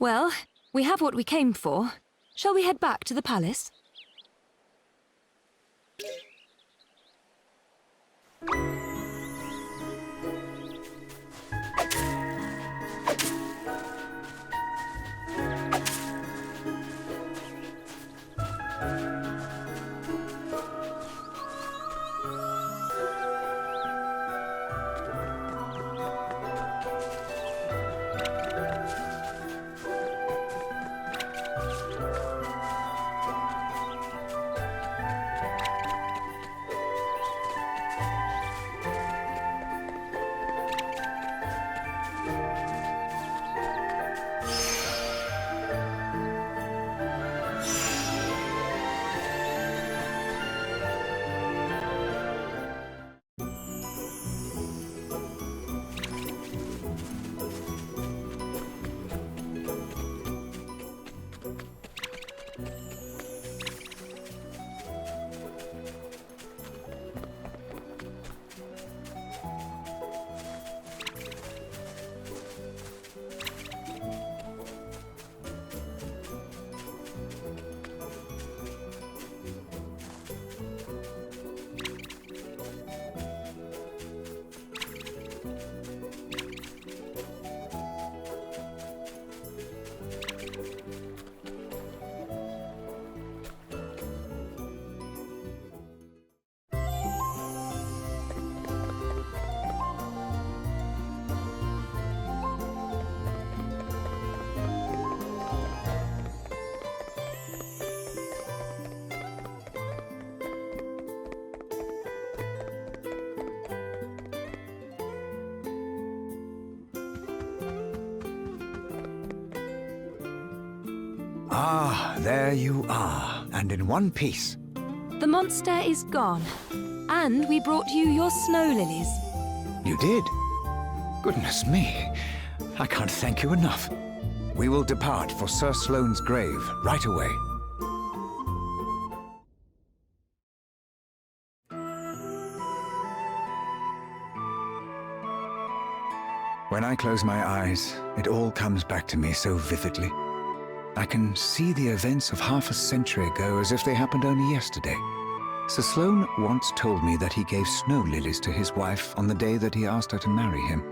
Well, we have what we came for. Shall we head back to the palace? Ah, there you are, and in one piece. The monster is gone. And we brought you your snow lilies. You did? Goodness me, I can't thank you enough. We will depart for Sir Sloane's grave right away. When I close my eyes, it all comes back to me so vividly. I can see the events of half a century ago as if they happened only yesterday. Sir Sloane once told me that he gave snow lilies to his wife on the day that he asked her to marry him.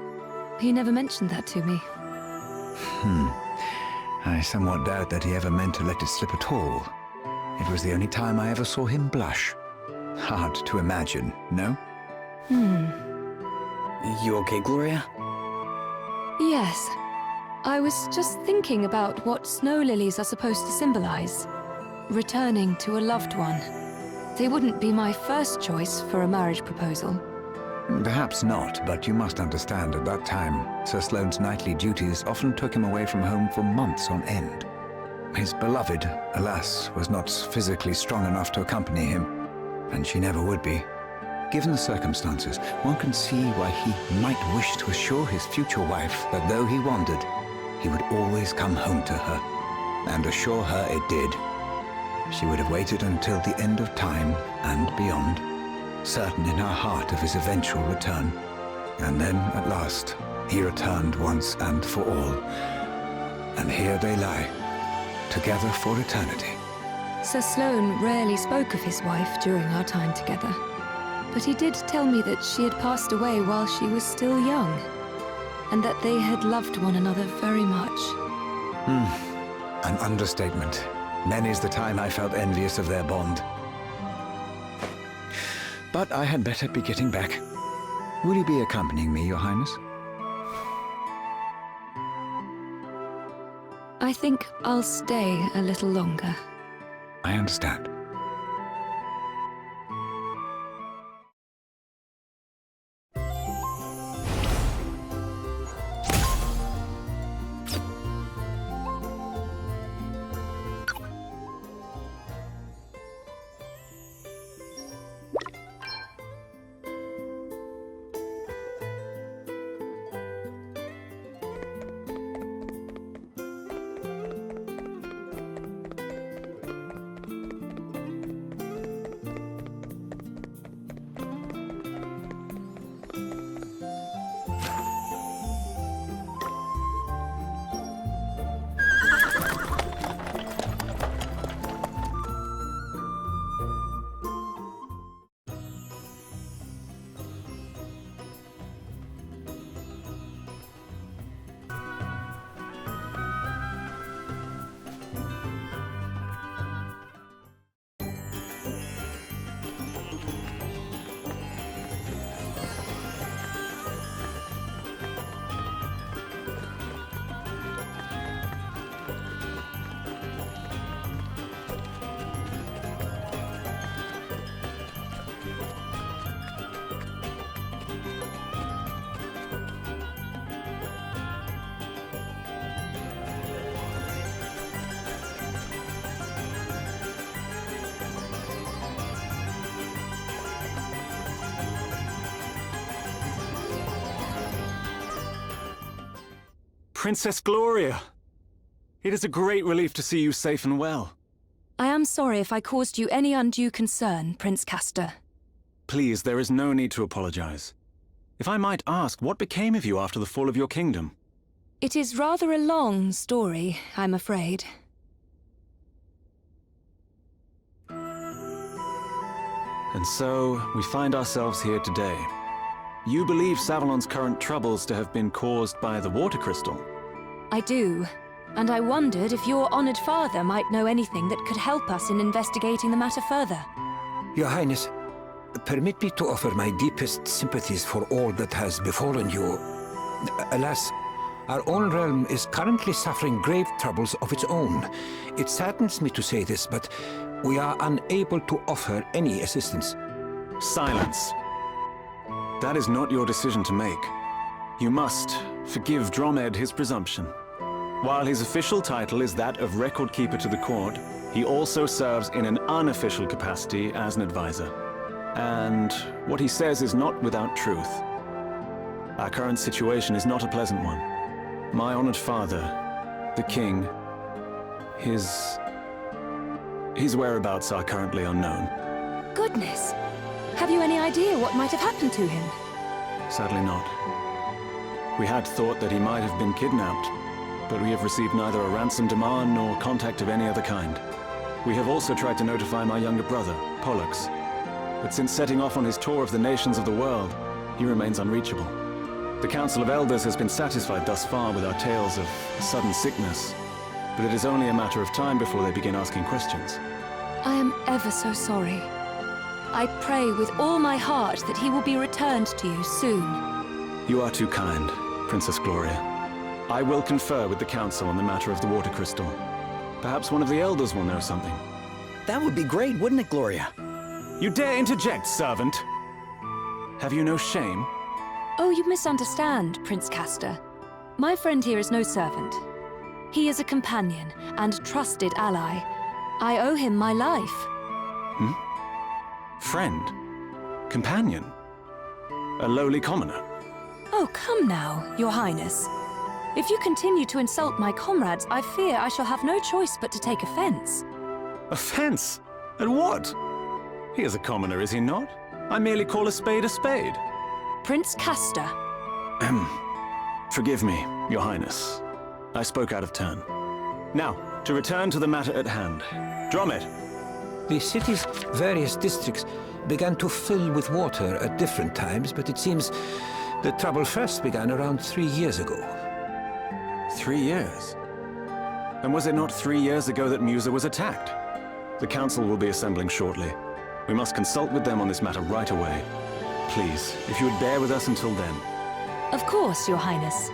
He never mentioned that to me. I somewhat doubt that he ever meant to let it slip at all. It was the only time I ever saw him blush. Hard to imagine, no? You okay, Gloria? Yes. I was just thinking about what snow lilies are supposed to symbolize. Returning to a loved one. They wouldn't be my first choice for a marriage proposal. Perhaps not, but you must understand at that time, Sir Sloane's knightly duties often took him away from home for months on end. His beloved, alas, was not physically strong enough to accompany him, and she never would be. Given the circumstances, one can see why he might wish to assure his future wife that though he wandered, he would always come home to her, and assure her it did. She would have waited until the end of time and beyond, certain in her heart of his eventual return. And then, at last, he returned once and for all. And here they lie, together for eternity. Sir Sloane rarely spoke of his wife during our time together. But he did tell me that she had passed away while she was still young, and that they had loved one another very much. An understatement. Many's the time I felt envious of their bond. But I had better be getting back. Will you be accompanying me, Your Highness? I think I'll stay a little longer. I understand. Princess Gloria! It is a great relief to see you safe and well. I am sorry if I caused you any undue concern, Prince Castor. Please, there is no need to apologize. If I might ask, what became of you after the fall of your kingdom? It is rather a long story, I'm afraid. And so, we find ourselves here today. You believe Savalon's current troubles to have been caused by the water crystal? I do, and I wondered if your honored father might know anything that could help us in investigating the matter further. Your Highness, permit me to offer my deepest sympathies for all that has befallen you. Alas, our own realm is currently suffering grave troubles of its own. It saddens me to say this, but we are unable to offer any assistance. Silence. That is not your decision to make. You must forgive Dromed his presumption. While his official title is that of Record Keeper to the court, he also serves in an unofficial capacity as an advisor. And what he says is not without truth. Our current situation is not a pleasant one. My honored father, the king, his whereabouts are currently unknown. Goodness! Have you any idea what might have happened to him? Sadly not. We had thought that he might have been kidnapped, but we have received neither a ransom demand nor contact of any other kind. We have also tried to notify my younger brother, Pollux, but since setting off on his tour of the nations of the world, he remains unreachable. The Council of Elders has been satisfied thus far with our tales of sudden sickness, but it is only a matter of time before they begin asking questions. I am ever so sorry. I pray with all my heart that he will be returned to you soon. You are too kind, Princess Gloria. I will confer with the Council on the matter of the water crystal. Perhaps one of the Elders will know something. That would be great, wouldn't it, Gloria? You dare interject, servant! Have you no shame? Oh, you misunderstand, Prince Castor. My friend here is no servant. He is a companion and trusted ally. I owe him my life. Friend? Companion? A lowly commoner? Oh, come now, Your Highness. If you continue to insult my comrades, I fear I shall have no choice but to take offense. Offense? At what? He is a commoner, is he not? I merely call a spade a spade. Prince Castor. Forgive me, Your Highness. I spoke out of turn. Now, to return to the matter at hand. Dromed! The city's various districts began to fill with water at different times, but it seems the trouble first began around 3 years ago. 3 years? And was it not 3 years ago that Musa was attacked? The Council will be assembling shortly. We must consult with them on this matter right away. Please, if you would bear with us until then. Of course, Your Highness.